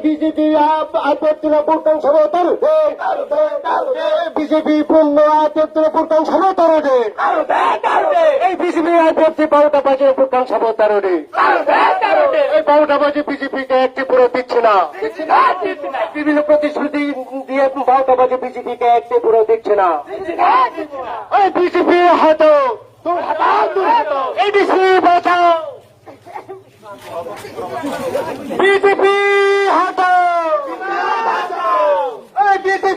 BJP আপত্তির ভোটাং সভা BJP পূর্ণ আপত্তির ভোটাং সভা তরণে এই বিজেপি আপত্তি 12টা বাজে ভোটাং সভা তরণে এই 12টা বাজে বিজেপিকে একটি পুরো দিচ্ছে না, বিভিন্ন প্রতিশ্রুতি দিয়ে 12টা বাজে বিজেপিকে একটি পুরো দিচ্ছে না। এই বিজেপি হয়তো এই বিজেপি বাঁচাও, বিজেপি হটাও, বিজেপি